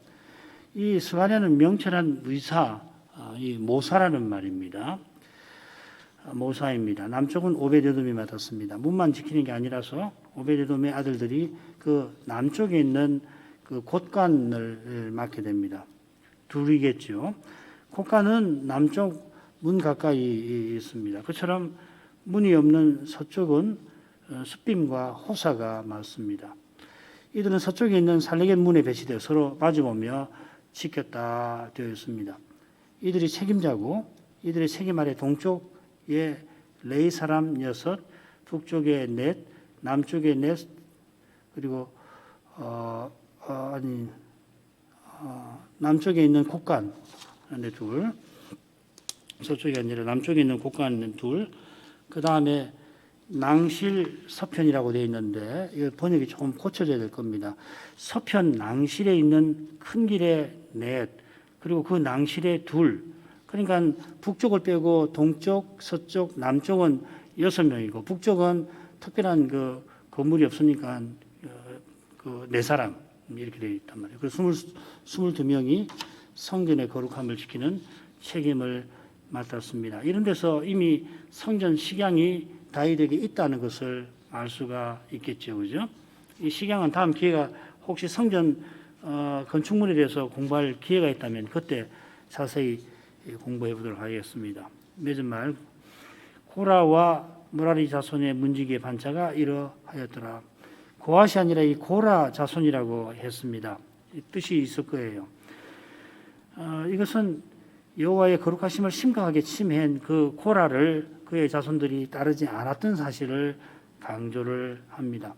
이 스가랴는 명철한 의사, 이 모사라는 말입니다. 모사입니다. 남쪽은 오베데돔이 맡았습니다. 문만 지키는 게 아니라서 오베데돔의 아들들이 그 남쪽에 있는 그 곳간을 맡게 됩니다. 둘이겠죠. 곳간은 남쪽 문 가까이 있습니다. 그처럼 문이 없는 서쪽은 숫빔과 호사가 맡습니다. 이들은 서쪽에 있는 살레겟 문에 배치되어 서로 마주보며 지켰다 되어 있습니다. 이들이 책임자고 이들의 책임 아래 동쪽에 레이 사람 6, 북쪽에 넷, 남쪽에 넷, 그리고 남쪽에 있는 곡간 안에 2, 서쪽이 아니라 남쪽에 있는 곡간 2, 그 다음에 낭실 서편이라고 되어 있는데 이 번역이 조금 고쳐져야 될 겁니다. 서편 낭실에 있는 큰 길에 넷, 그리고 그 낭실에 2, 그러니까 북쪽을 빼고 동쪽, 서쪽, 남쪽은 6명이고 북쪽은 특별한 그 건물이 없으니까 그 4사람 이렇게 되어 있단 말이에요. 그래서 22명이 성전의 거룩함을 지키는 책임을 맡았습니다. 이런 데서 이미 성전 식양이 다윗에게 있다는 것을 알 수가 있겠죠. 그죠? 이 식양은 다음 기회가 혹시 성전 건축물에 대해서 공부할 기회가 있다면 그때 자세히 공부해 보도록 하겠습니다. 맺은 말 고라와 무라리 자손의 문지기의 반차가 이러하였더라. 고앗이 아니라 이 고라 자손이라고 했습니다. 뜻이 있을 거예요. 이것은 여호와의 거룩하심을 심각하게 침해한 그 고라를 그의 자손들이 따르지 않았던 사실을 강조를 합니다.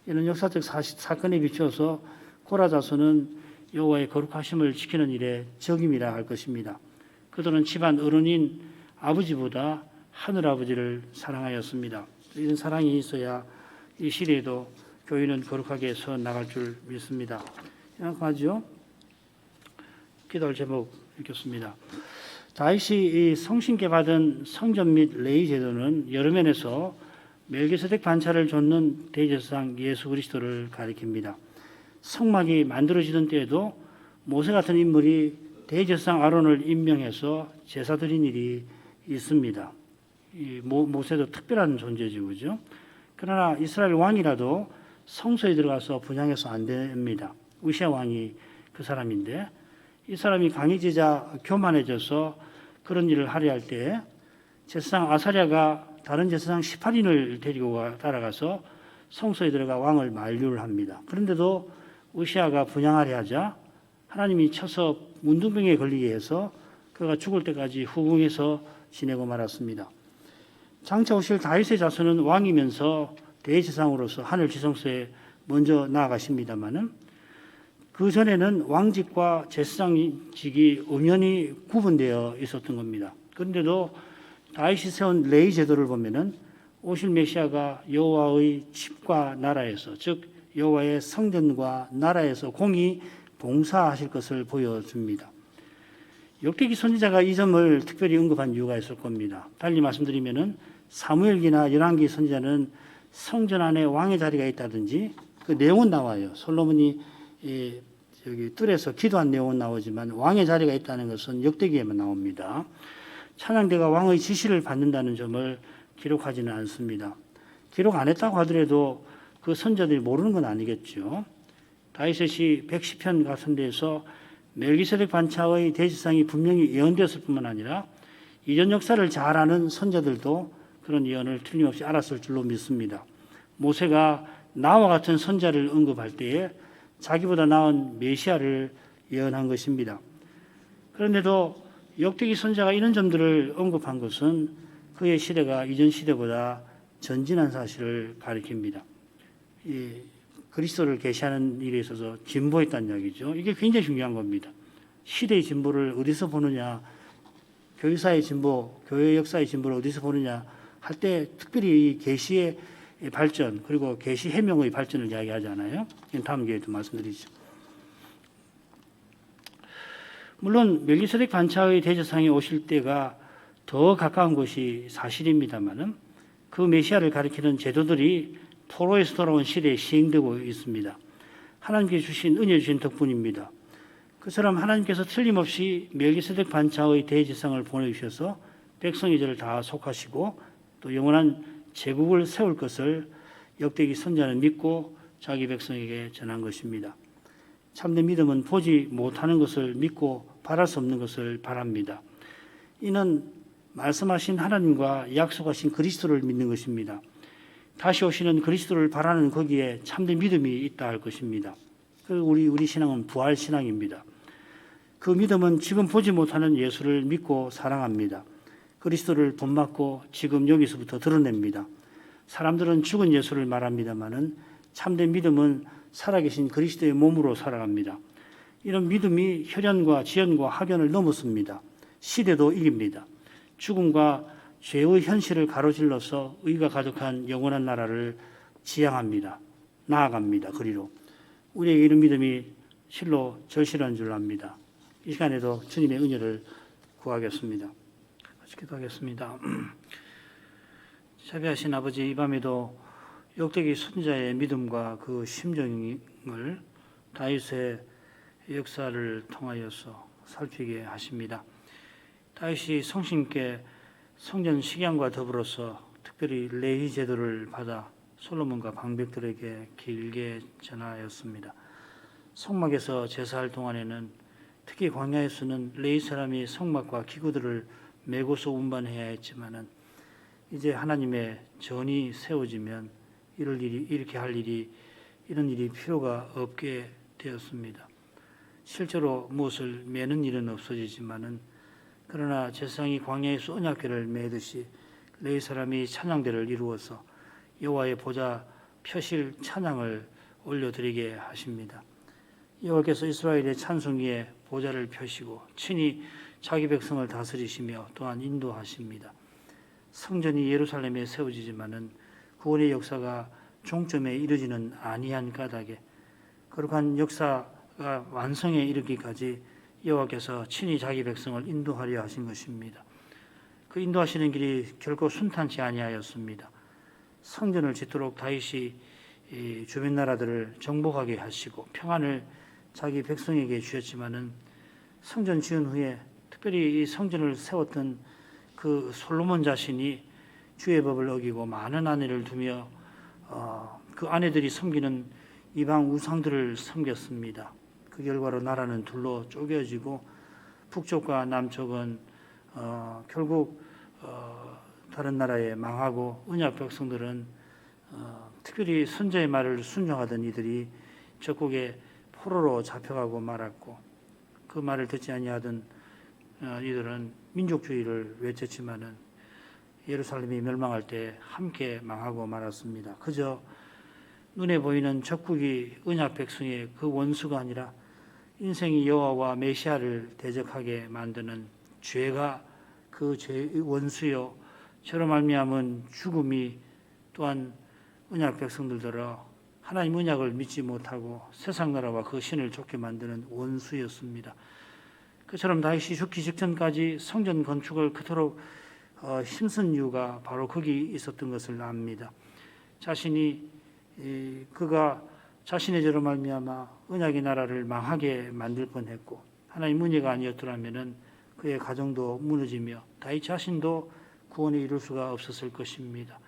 이는 역사적 사건에 비추어서 고라 자손은 여호와의 거룩하심을 지키는 일에 적임이라 할 것입니다. 그들은 집안 어른인 아버지보다 하늘아버지를 사랑하였습니다. 이런 사랑이 있어야 이 시대에도 교회는 거룩하게 서 나갈 줄 믿습니다. 생각하죠? 기도할 제목 읽겠습니다. 다윗이 성신께 받은 성전 및 레위 제도는 여러 면에서 멜기세덱 반차를 좇는 대제사장 예수 그리스도를 가리킵니다. 성막이 만들어지던 때에도 모세 같은 인물이 대제사장 아론을 임명해서 제사 드린 일이 있습니다. 이 모세도 특별한 존재죠, 그죠? 그러나 이스라엘 왕이라도 성소에 들어가서 분향해서 안 됩니다. 우시아 왕이 그 사람인데 이 사람이 강해지자 교만해져서 그런 일을 하려 할 때 제사장 아사랴가 다른 제사장 18인을 데리고 따라가서 성소에 들어가 왕을 만류를 합니다. 그런데도 우시아가 분향하려 하자 하나님이 쳐서 문둥병에 걸리게 해서 그가 죽을 때까지 후궁해서 지내고 말았습니다. 장차 오실 다윗의 자손은 왕이면서 대제사장으로서 하늘 지성소에 먼저 나아가십니다마는 그 전에는 왕직과 제사장직이 엄연히 구분되어 있었던 겁니다. 그런데도 다윗이 세운 레위 제도를 보면은 오실 메시아가 여호와의 집과 나라에서 즉 여호와의 성전과 나라에서 공히 봉사하실 것을 보여줍니다. 역대기 선지자가 이 점을 특별히 언급한 이유가 있을 겁니다. 달리 말씀드리면은 사무엘기나 열왕기 선지자는 성전 안에 왕의 자리가 있다든지 그 내용은 나와요. 솔로몬이 여기 뜰에서 기도한 내용은 나오지만 왕의 자리가 있다는 것은 역대기에만 나옵니다. 찬양대가 왕의 지시를 받는다는 점을 기록하지는 않습니다. 기록 안 했다고 하더라도 그 선자들이 모르는 건 아니겠죠. 다윗이 110편 같은 데에서 멜기세덱 반차의 대지상이 분명히 예언되었을 뿐만 아니라 이전 역사를 잘 아는 선자들도 그런 예언을 틀림없이 알았을 줄로 믿습니다. 모세가 나와 같은 선자를 언급할 때에 자기보다 나은 메시아를 예언한 것입니다. 그런데도 역대기 선자가 이런 점들을 언급한 것은 그의 시대가 이전 시대보다 전진한 사실을 가리킵니다. 그리스도를 계시하는 일에 있어서 진보했다는 이야기죠. 이게 굉장히 중요한 겁니다. 시대의 진보를 어디서 보느냐, 교회사의 진보, 교회 역사의 진보를 어디서 보느냐 할 때 특별히 이 계시의 발전 그리고 계시 해명의 발전을 이야기하잖아요. 다음 기회에도 말씀드리죠. 물론 멜기세덱 반차의 대제사장이 오실 때가 더 가까운 것이 사실입니다만은 그 메시아를 가리키는 제도들이 포로에서 돌아온 시대에 시행되고 있습니다. 하나님께서 주신 은혜 주신 덕분입니다. 그처럼 하나님께서 틀림없이 멜기세덱 반차의 대제사장을 보내주셔서 백성의 죄를 다 속하시고 또 영원한 제국을 세울 것을 역대기 선자는 믿고 자기 백성에게 전한 것입니다. 참된 믿음은 보지 못하는 것을 믿고 바랄 수 없는 것을 바랍니다. 이는 말씀하신 하나님과 약속하신 그리스도를 믿는 것입니다. 다시 오시는 그리스도를 바라는 거기에 참된 믿음이 있다 할 것입니다. 우리 신앙은 부활 신앙입니다. 그 믿음은 지금 보지 못하는 예수를 믿고 사랑합니다. 그리스도를 본받고 지금 여기서부터 드러냅니다. 사람들은 죽은 예수를 말합니다마는 참된 믿음은 살아계신 그리스도의 몸으로 살아갑니다. 이런 믿음이 혈연과 지연과 학연을 넘었습니다. 시대도 이깁니다. 죽음과 죄의 현실을 가로질러서 의가 가득한 영원한 나라를 지향합니다. 나아갑니다. 그리로 우리에게 이런 믿음이 실로 절실한 줄 압니다. 이 시간에도 주님의 은혜를 구하겠습니다. 같이 기도하겠습니다. 자비하신 아버지, 이 밤에도 역대기 선지자의 믿음과 그 심정을 다윗의 역사를 통하여서 살피게 하십니다. 다윗이 성신께 성전 식양과 더불어서 특별히 레위 제도를 받아 솔로몬과 방백들에게 길게 전하였습니다. 성막에서 제사할 동안에는 특히 광야에서는 레위 사람이 성막과 기구들을 메고서 운반해야 했지만은 이제 하나님의 전이 세워지면 이런 일이 필요가 없게 되었습니다. 실제로 무엇을 매는 일은 없어지지만은 그러나 제사장이 광야에서 언약궤를 매듯이 레위 사람이 찬양대를 이루어서 여호와의 보좌 펴실 찬양을 올려드리게 하십니다. 여호와께서 이스라엘의 찬송 위에 보좌를 펴시고 친히 자기 백성을 다스리시며 또한 인도하십니다. 성전이 예루살렘에 세워지지만은 구원의 역사가 종점에 이르지는 아니한 까닭에 거룩한 역사가 완성에 이르기까지 여호와께서 친히 자기 백성을 인도하려 하신 것입니다. 그 인도하시는 길이 결코 순탄치 아니하였습니다. 성전을 짓도록 다윗이 주변 나라들을 정복하게 하시고 평안을 자기 백성에게 주셨지만은 성전 지은 후에 특별히 이 성전을 세웠던 그 솔로몬 자신이 주의 법을 어기고 많은 아내를 두며 그 아내들이 섬기는 이방 우상들을 섬겼습니다. 그 결과로 나라는 둘로 쪼개지고 북쪽과 남쪽은 결국 다른 나라에 망하고 언약 백성들은 특별히 선자의 말을 순종하던 이들이 적국에 포로로 잡혀가고 말았고 그 말을 듣지 아니하던 이들은 민족주의를 외쳤지만은 예루살렘이 멸망할 때 함께 망하고 말았습니다. 그저 눈에 보이는 적국이 언약 백성의 그 원수가 아니라 인생이 여호와와 메시아를 대적하게 만드는 죄가 그 죄의 원수요 저로 말미암은 죽음이 또한 언약 백성들더러 하나님 언약을 믿지 못하고 세상 나라와 그 신을 쫓게 만드는 원수였습니다. 그처럼 다윗이 죽기 직전까지 성전 건축을 그토록 힘쓴 이유가 바로 거기 있었던 것을 압니다. 그가 자신의 죄로 말미암아 언약의 나라를 망하게 만들 뻔했고 하나님 은혜가 아니었더라면은 그의 가정도 무너지며 다윗 자신도 구원에 이룰 수가 없었을 것입니다.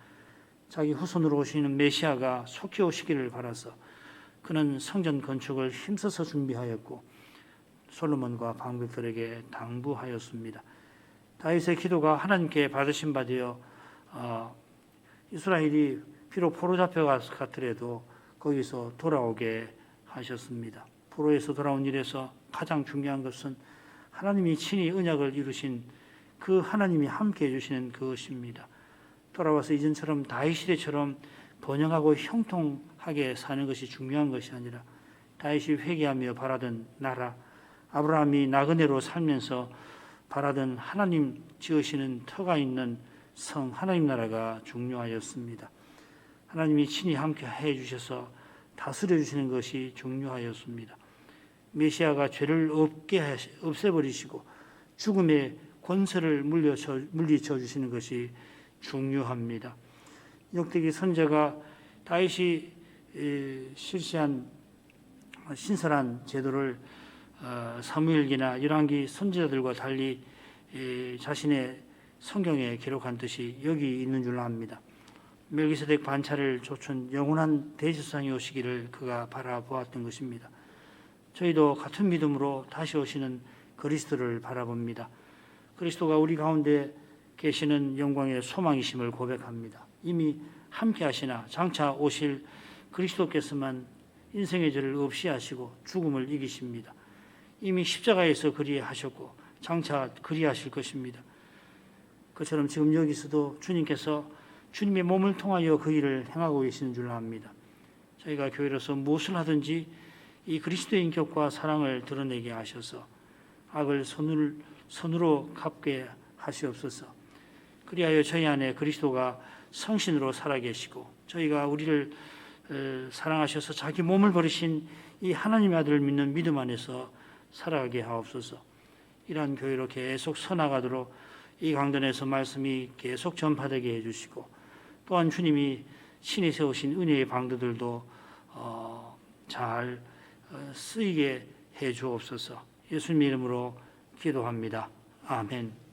자기 후손으로 오시는 메시아가 속히 오시기를 바라서 그는 성전 건축을 힘써서 준비하였고 솔로몬과 방백들에게 당부하였습니다. 다윗의 기도가 하나님께 받으신 바 되어 이스라엘이 비록 포로 잡혀갔더라도 거기서 돌아오게 하셨습니다. 포로에서 돌아온 일에서 가장 중요한 것은 하나님이 친히 언약을 이루신 그 하나님이 함께해 주시는 그것입니다. 돌아와서 이전처럼 다윗 시대처럼 번영하고 형통하게 사는 것이 중요한 것이 아니라 다윗이 회개하며 바라던 나라, 아브라함이 나그네로 살면서 바라던 하나님 지으시는 터가 있는 성 하나님 나라가 중요하였습니다. 하나님이 친히 함께 해주셔서 다스려 주시는 것이 중요하였습니다. 메시아가 죄를 없애버리시고 죽음의 권세를 물리쳐 주시는 것이 중요합니다. 역대기 선지자가 다윗이 실시한 신설한 제도를 사무엘기나 열왕기 선지자들과 달리 자신의 성경에 기록한 듯이 여기 있는 줄로 압니다. 멜기세덱 반차를 좇은 영원한 대제사장이 오시기를 그가 바라보았던 것입니다. 저희도 같은 믿음으로 다시 오시는 그리스도를 바라봅니다. 그리스도가 우리 가운데 계시는 영광의 소망이심을 고백합니다. 이미 함께 하시나 장차 오실 그리스도께서만 인생의 죄를 없이 하시고 죽음을 이기십니다. 이미 십자가에서 그리하셨고 장차 그리하실 것입니다. 그처럼 지금 여기서도 주님께서 주님의 몸을 통하여 그 일을 행하고 계시는 줄로 압니다. 저희가 교회로서 무엇을 하든지 이 그리스도의 인격과 사랑을 드러내게 하셔서 악을 선으로 갚게 하시옵소서. 그리하여 저희 안에 그리스도가 성신으로 살아계시고 저희가 우리를 사랑하셔서 자기 몸을 버리신 이 하나님의 아들을 믿는 믿음 안에서 살아가게 하옵소서. 이러한 교회로 계속 서나가도록 이 강단에서 말씀이 계속 전파되게 해주시고 또한 주님이 신이 세우신 은혜의 방도들도 잘 쓰이게 해 주옵소서. 예수님 이름으로 기도합니다. 아멘.